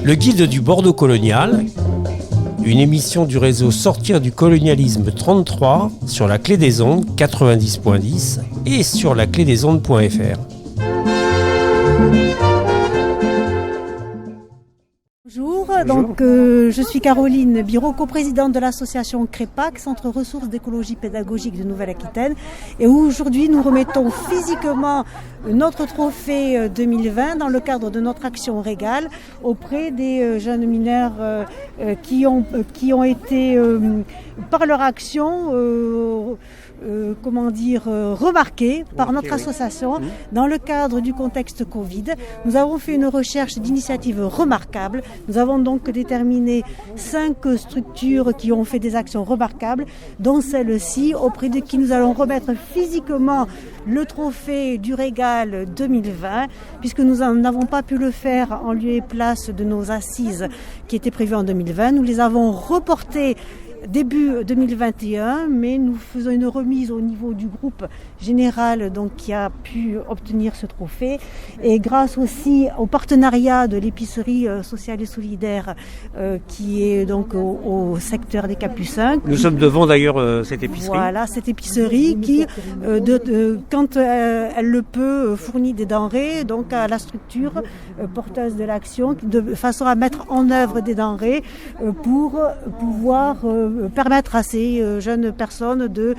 Le guide du Bordeaux colonial, une émission du réseau Sortir du colonialisme 33 sur la clé des ondes 90.10 et sur laclédesondes.fr. Bonjour, je suis Caroline Biro, coprésidente de l'association CREPAC, Centre Ressources d'écologie pédagogique de Nouvelle-Aquitaine. Et aujourd'hui, nous remettons physiquement notre trophée 2020 dans le cadre de notre action Régal auprès des jeunes mineurs qui ont été, par leur action, remarqués par notre association dans le cadre du contexte Covid. Nous avons fait une recherche d'initiatives remarquables. Nous avons donc déterminé 5 structures qui ont fait des actions remarquables, dont celle-ci, auprès de qui nous allons remettre physiquement le trophée du Régal 2020, puisque nous n'avons pas pu le faire en lieu et place de nos assises qui étaient prévues en 2020. Nous les avons reportées début 2021, mais nous faisons une remise au niveau du groupe général qui a pu obtenir ce trophée, et grâce aussi au partenariat de l'épicerie sociale et solidaire qui est donc au secteur des Capucins. Nous sommes devant d'ailleurs cette épicerie. Voilà, cette épicerie qui, quand elle le peut, fournit des denrées donc à la structure porteuse de l'action, de façon à mettre en œuvre des denrées pour pouvoir permettre à ces jeunes personnes de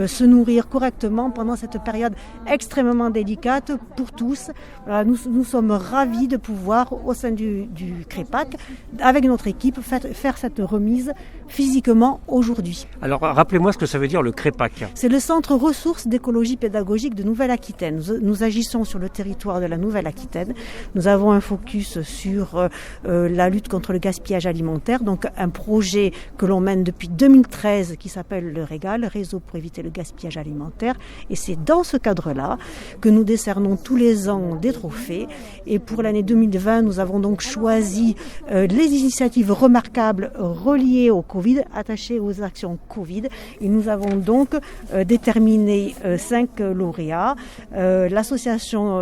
se nourrir correctement pendant cette période extrêmement délicate pour tous. Voilà, nous sommes ravis de pouvoir, au sein du CREPAC, avec notre équipe, faire cette remise physiquement aujourd'hui. Alors rappelez-moi ce que ça veut dire le CREPAC. C'est le Centre Ressources d'écologie pédagogique de Nouvelle-Aquitaine. Nous agissons sur le territoire de la Nouvelle-Aquitaine. Nous avons un focus sur la lutte contre le gaspillage alimentaire, donc un projet que l'on mène depuis 2013 qui s'appelle le Régal, Réseau pour éviter le gaspillage alimentaire. Et c'est dans ce cadre-là que nous décernons tous les ans des trophées. Et pour l'année 2020, nous avons donc choisi les initiatives remarquables reliées au Covid, attachées aux actions Covid. Et nous avons donc déterminé 5 lauréats. L'association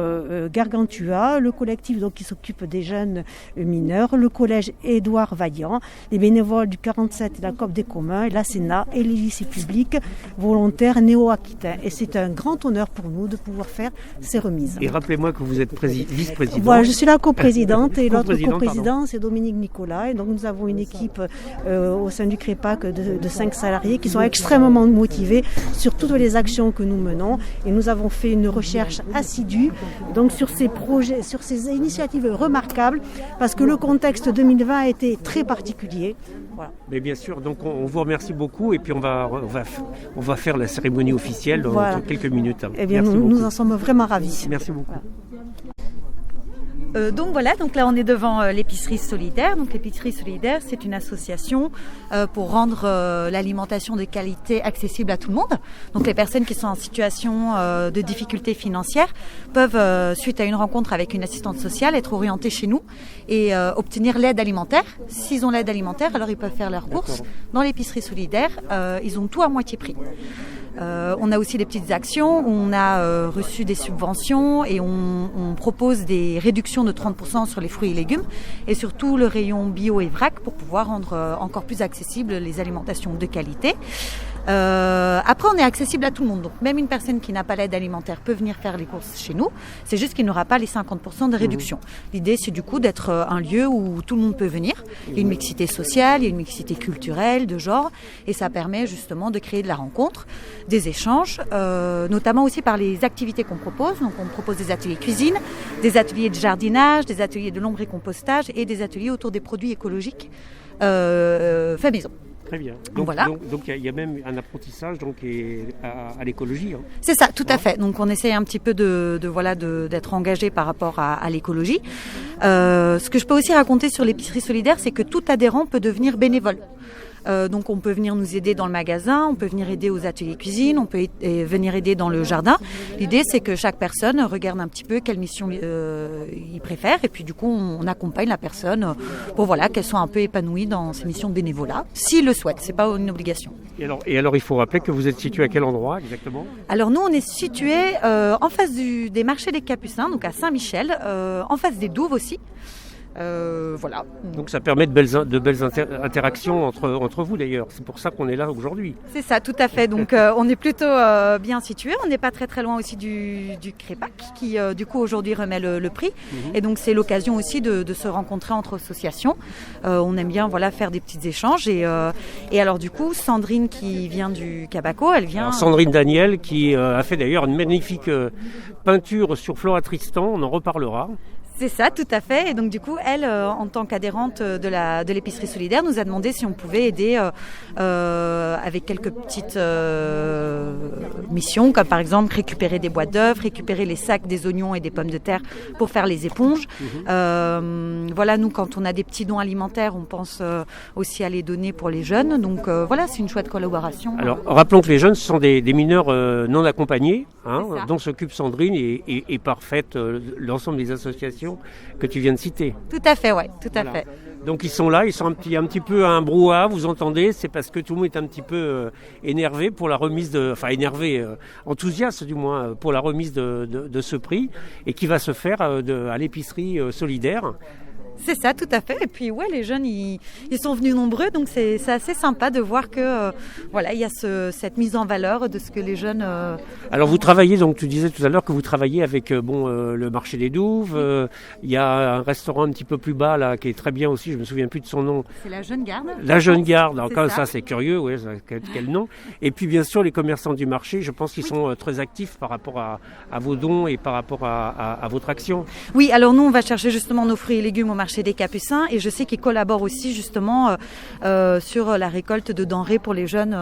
Gargantua, le collectif qui s'occupe des jeunes mineurs, le collège Édouard Vaillant, les bénévoles du 47 et la COP des communs, la Sénat et les lycées publics volontaires néo-aquitains. Et c'est un grand honneur pour nous de pouvoir faire ces remises. Et rappelez-moi que vous êtes vice-présidente. Voilà, je suis la coprésidente et l'autre coprésident, c'est Dominique Nicolas. Et donc nous avons une équipe au sein du CREPAC de 5 salariés qui sont extrêmement motivés sur toutes les actions que nous menons. Et nous avons fait une recherche assidue donc sur ces projets, sur ces initiatives remarquables, parce que le contexte 2020 a été très particulier. Voilà. Mais bien sûr, donc on vous remercie beaucoup et puis on va faire la cérémonie officielle dans quelques minutes. Eh bien, nous en sommes vraiment ravis. Merci beaucoup. Voilà. Donc là on est devant l'épicerie solidaire. Donc l'épicerie solidaire, c'est une association pour rendre l'alimentation de qualité accessible à tout le monde. Donc les personnes qui sont en situation de difficulté financière peuvent, suite à une rencontre avec une assistante sociale, être orientées chez nous et obtenir l'aide alimentaire. S'ils ont l'aide alimentaire, alors ils peuvent faire leurs courses dans l'épicerie solidaire. Ils ont tout à moitié prix. On a aussi des petites actions, on a reçu des subventions et on propose des réductions de 30% sur les fruits et légumes et surtout le rayon bio et vrac pour pouvoir rendre encore plus accessibles les alimentations de qualité. Après, on est accessible à tout le monde. Donc, même une personne qui n'a pas l'aide alimentaire peut venir faire les courses chez nous. C'est juste qu'il n'aura pas les 50% de réduction. L'idée, c'est du coup d'être un lieu où tout le monde peut venir. Il y a une mixité sociale, il y a une mixité culturelle, de genre. Et ça permet justement de créer de la rencontre, des échanges, notamment aussi par les activités qu'on propose. Donc, on propose des ateliers cuisine, des ateliers de jardinage, des ateliers de l'ombre et compostage et des ateliers autour des produits écologiques fait maison. Très bien. Donc il y a même un apprentissage à l'écologie. Hein. C'est ça, tout à fait. Donc on essaye un petit peu d'être engagé par rapport à l'écologie. Ce que je peux aussi raconter sur l'épicerie solidaire, c'est que tout adhérent peut devenir bénévole. Donc on peut venir nous aider dans le magasin, on peut venir aider aux ateliers cuisine, on peut venir aider dans le jardin. L'idée c'est que chaque personne regarde un petit peu quelle mission il préfère et puis du coup on accompagne la personne pour qu'elle soit un peu épanouie dans ses missions de bénévolat, s'il le souhaite, c'est pas une obligation. Et alors il faut rappeler que vous êtes situé à quel endroit exactement ? Alors nous on est situé en face des marchés des Capucins, donc à Saint-Michel, en face des Douves aussi. Voilà. Donc ça permet de belles interactions entre vous d'ailleurs. C'est pour ça qu'on est là aujourd'hui. C'est ça, tout à fait. Donc on est plutôt bien situé. On n'est pas très très loin aussi du Crépac qui du coup aujourd'hui remet le prix. Et donc c'est l'occasion aussi de se rencontrer entre associations. On aime bien faire des petits échanges. Et alors du coup Sandrine qui vient du Cabaco, elle vient... Alors, Sandrine Daniel qui a fait d'ailleurs une magnifique peinture sur Flora Tristan, on en reparlera. C'est ça, tout à fait. Et donc du coup, elle, en tant qu'adhérente de l'épicerie solidaire, nous a demandé si on pouvait aider avec quelques petites missions, comme par exemple récupérer des boîtes d'œufs, récupérer les sacs des oignons et des pommes de terre pour faire les éponges. Nous, quand on a des petits dons alimentaires, on pense aussi à les donner pour les jeunes. Donc c'est une chouette collaboration. Alors, rappelons que les jeunes, ce sont des mineurs non accompagnés, dont s'occupe Sandrine et parfaite l'ensemble des associations que tu viens de citer. Tout à fait, ouais, tout à fait. Donc ils sont là, ils sont un petit peu à un brouhaha, vous entendez, c'est parce que tout le monde est un petit peu énervé pour la remise enthousiaste du moins, pour la remise de ce prix, et qui va se faire à l'épicerie solidaire. C'est ça, tout à fait. Et puis les jeunes, ils sont venus nombreux, donc c'est assez sympa de voir que il y a cette mise en valeur de ce que les jeunes. Alors vous travaillez, donc tu disais tout à l'heure que vous travaillez avec le marché des Douves. Il y a un restaurant un petit peu plus bas là qui est très bien aussi. Je me souviens plus de son nom. C'est la Jeune Garde. La Jeune Garde. Alors ça c'est curieux, quel nom. Et puis bien sûr les commerçants du marché, je pense qu'ils sont très actifs par rapport à vos dons et par rapport à votre action. Oui, alors nous on va chercher justement nos fruits et légumes au marché des Capucins et je sais qu'ils collaborent aussi justement sur la récolte de denrées pour les jeunes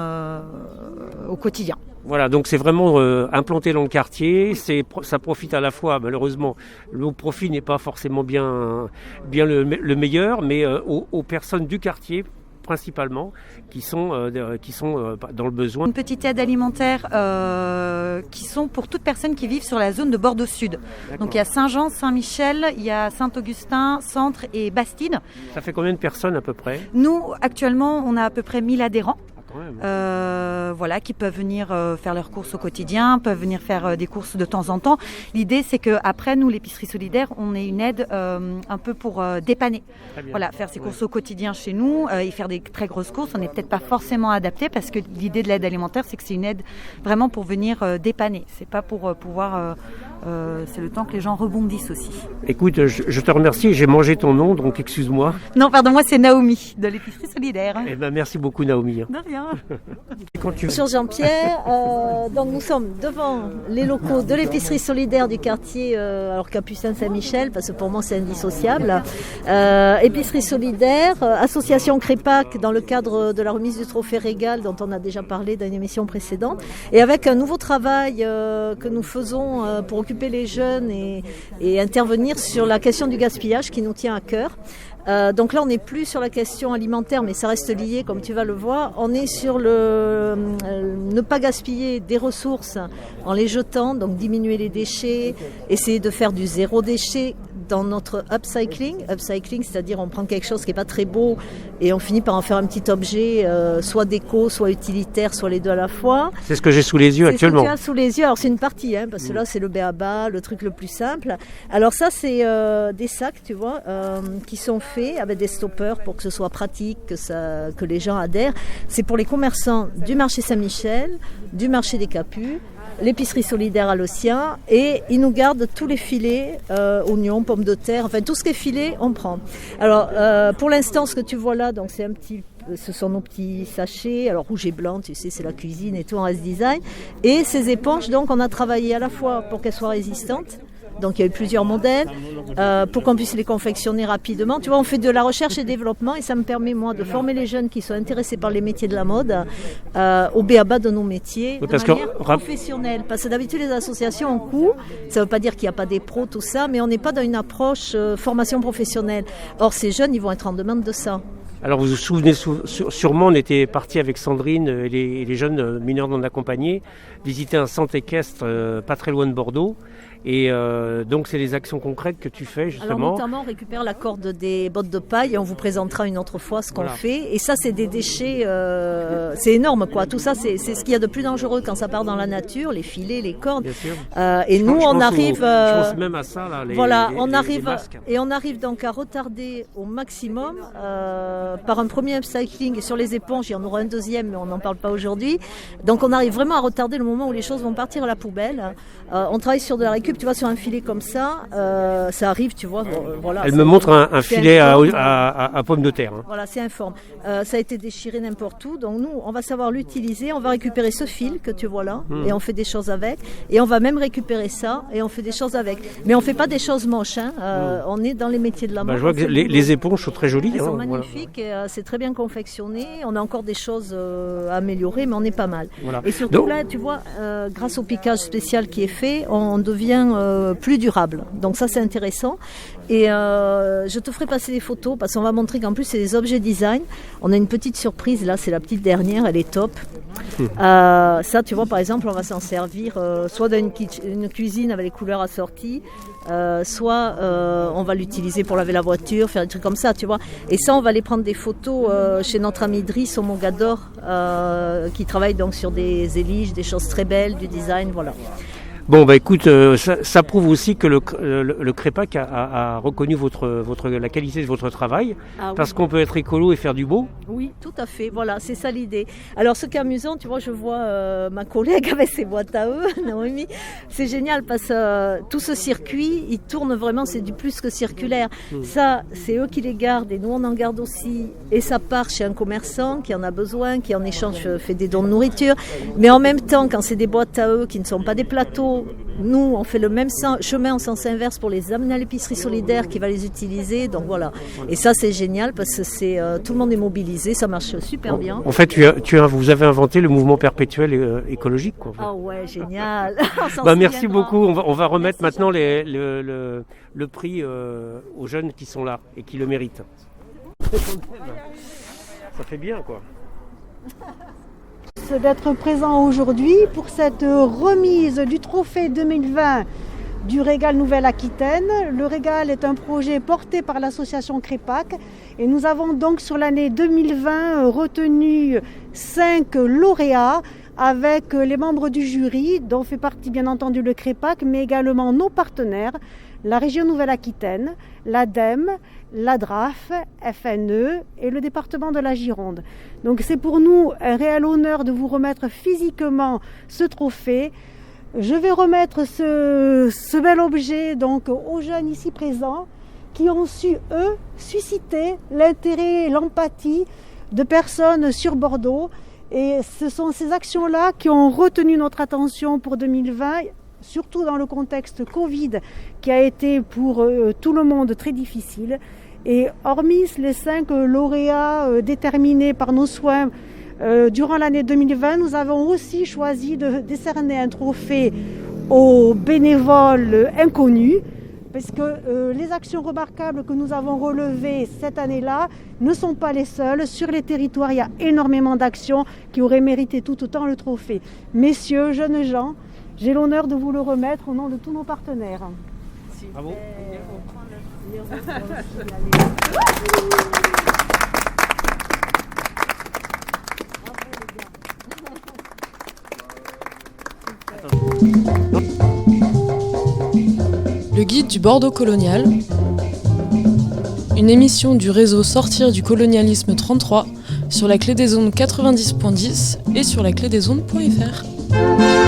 au quotidien. Voilà, donc c'est vraiment implanté dans le quartier, ça profite à la fois, malheureusement, le profit n'est pas forcément bien le meilleur, mais aux personnes du quartier, principalement, qui sont dans le besoin. Une petite aide alimentaire qui sont pour toute personne qui vit sur la zone de Bordeaux Sud. D'accord. Donc il y a Saint-Jean, Saint-Michel, il y a Saint-Augustin, Centre et Bastide. Ça fait combien de personnes à peu près ? Nous, actuellement, on a à peu près 1000 adhérents. Qui peuvent venir faire leurs courses au quotidien, peuvent venir faire des courses de temps en temps. L'idée, c'est qu'après, nous, l'épicerie solidaire, on ait une aide un peu pour dépanner. Faire ses courses au quotidien chez nous et faire des très grosses courses. On n'est peut-être pas forcément adapté parce que l'idée de l'aide alimentaire, c'est que c'est une aide vraiment pour venir dépanner. C'est pas pour pouvoir... c'est le temps que les gens rebondissent aussi. Écoute, je te remercie. J'ai mangé ton nom, donc excuse-moi. Non, pardon, moi c'est Naomi de l'épicerie solidaire. Merci beaucoup Naomi. De rien. Sur Jean-Pierre, donc nous sommes devant les locaux de l'épicerie solidaire du quartier Capucin Saint-Michel, parce que pour moi c'est indissociable. Épicerie solidaire, association Crépac dans le cadre de la remise du trophée Régal dont on a déjà parlé dans une émission précédente, et avec un nouveau travail que nous faisons pour occuper les jeunes et intervenir sur la question du gaspillage qui nous tient à cœur. Donc là, on n'est plus sur la question alimentaire, mais ça reste lié, comme tu vas le voir. On est sur ne pas gaspiller des ressources en les jetant, donc diminuer les déchets, essayer de faire du zéro déchet dans notre upcycling. Upcycling, c'est-à-dire on prend quelque chose qui n'est pas très beau et on finit par en faire un petit objet, soit déco, soit utilitaire, soit les deux à la fois. C'est ce que j'ai sous les yeux actuellement. C'est ce que tu as sous les yeux. Alors c'est une partie, parce que là c'est le b.a.-ba, le truc le plus simple. Alors ça c'est des sacs, tu vois, qui sont faits avec des stoppers pour que ce soit pratique, que les gens adhèrent. C'est pour les commerçants du marché Saint-Michel, du marché des Capus, l'épicerie solidaire à l'Océan, et ils nous gardent tous les filets, oignons, pommes de terre, enfin tout ce qui est filet, on prend. Alors pour l'instant, ce que tu vois là, donc ce sont nos petits sachets, alors rouge et blanc, tu sais, c'est la cuisine et tout en reste design. Et ces éponges, donc on a travaillé à la fois pour qu'elles soient résistantes. Donc il y a eu plusieurs modèles pour qu'on puisse les confectionner rapidement. Tu vois, on fait de la recherche et développement et ça me permet moi de former les jeunes qui sont intéressés par les métiers de la mode au b.a.-ba de nos métiers de manière professionnelle. Parce que d'habitude les associations ont coût, ça ne veut pas dire qu'il n'y a pas des pros, tout ça, mais on n'est pas dans une approche formation professionnelle. Or ces jeunes, ils vont être en demande de ça. Alors vous vous souvenez sûrement, on était parti avec Sandrine et les jeunes mineurs non accompagnés visiter un centre équestre pas très loin de Bordeaux. Et donc c'est les actions concrètes que tu fais justement. Alors notamment on récupère la corde des bottes de paille et on vous présentera une autre fois ce qu'on fait. Et ça c'est des déchets, c'est énorme quoi. Tout ça c'est ce qu'il y a de plus dangereux quand ça part dans la nature, les filets, les cordes. Bien sûr. Et nous on arrive. Je pense même à ça là. Les masques. Et on arrive donc à retarder au maximum par un premier upcycling et sur les éponges. Il y en aura un deuxième mais on n'en parle pas aujourd'hui. Donc on arrive vraiment à retarder le moment où les choses vont partir à la poubelle. On travaille sur de la récup. Tu vois, sur un filet comme ça, ça arrive, tu vois. Voilà, elle me montre un filet à pommes de terre. Hein. Voilà, c'est informe. Ça a été déchiré n'importe où. Donc nous, on va savoir l'utiliser. On va récupérer ce fil que tu vois là et on fait des choses avec. Et on va même récupérer ça et on fait des choses avec. Mais on ne fait pas des choses moches. Hein. On est dans les métiers de la mode. Je vois que les éponges sont très jolies. Elles sont magnifiques et c'est très bien confectionné. On a encore des choses à améliorer, mais on est pas mal. Voilà. Et surtout là, tu vois, grâce au piquage spécial qui est fait, on devient plus durable. Donc ça c'est intéressant. Et je te ferai passer des photos parce qu'on va montrer qu'en plus c'est des objets design. On a une petite surprise là, c'est la petite dernière, elle est top. Ça tu vois par exemple on va s'en servir soit dans une cuisine avec les couleurs assorties, soit on va l'utiliser pour laver la voiture, faire des trucs comme ça tu vois. Et ça on va aller prendre des photos chez notre ami Driss au Mogador qui travaille donc sur des éliges, des choses très belles, du design, voilà. Bon, écoute, ça prouve aussi que le Crépac a reconnu la qualité de votre travail, parce qu'on peut être écolo et faire du beau. Oui, tout à fait, voilà, c'est ça l'idée. Alors, ce qui est amusant, tu vois, je vois ma collègue avec ses boîtes à eux, Naomi, c'est génial parce que tout ce circuit, il tourne vraiment, c'est du plus que circulaire. Ça, c'est eux qui les gardent et nous, on en garde aussi. Et ça part chez un commerçant qui en a besoin, qui en échange fait des dons de nourriture. Mais en même temps, quand c'est des boîtes à eux qui ne sont pas des plateaux, nous, on fait le même chemin en sens inverse pour les amener à l'épicerie solidaire qui va les utiliser. Donc voilà. Et ça, c'est génial parce que tout le monde est mobilisé. Ça marche super bien. En fait, vous avez inventé le mouvement perpétuel écologique. Quoi, en fait. Ah ouais, génial. Merci beaucoup. On va remettre maintenant le prix aux jeunes qui sont là et qui le méritent. Ça fait bien, quoi. D'être présent aujourd'hui pour cette remise du trophée 2020 du Régal Nouvelle-Aquitaine. Le Régal est un projet porté par l'association Crépac et nous avons donc sur l'année 2020 retenu 5 lauréats avec les membres du jury dont fait partie bien entendu le Crépac mais également nos partenaires, la région Nouvelle-Aquitaine, l'ADEME, la DRAF, FNE et le département de la Gironde. Donc c'est pour nous un réel honneur de vous remettre physiquement ce trophée. Je vais remettre ce bel objet donc aux jeunes ici présents qui ont su, eux, susciter l'intérêt et l'empathie de personnes sur Bordeaux. Et ce sont ces actions-là qui ont retenu notre attention pour 2020, surtout dans le contexte Covid qui a été pour tout le monde très difficile. Et hormis les 5 lauréats déterminés par nos soins durant l'année 2020, nous avons aussi choisi de décerner un trophée aux bénévoles inconnus, parce que les actions remarquables que nous avons relevées cette année-là ne sont pas les seules. Sur les territoires, il y a énormément d'actions qui auraient mérité tout autant le trophée. Messieurs, jeunes gens, j'ai l'honneur de vous le remettre au nom de tous nos partenaires. Bravo. Le guide du Bordeaux colonial, une émission du réseau Sortir du colonialisme 33 sur la clé des ondes 90.10 et sur laclédesondes.fr.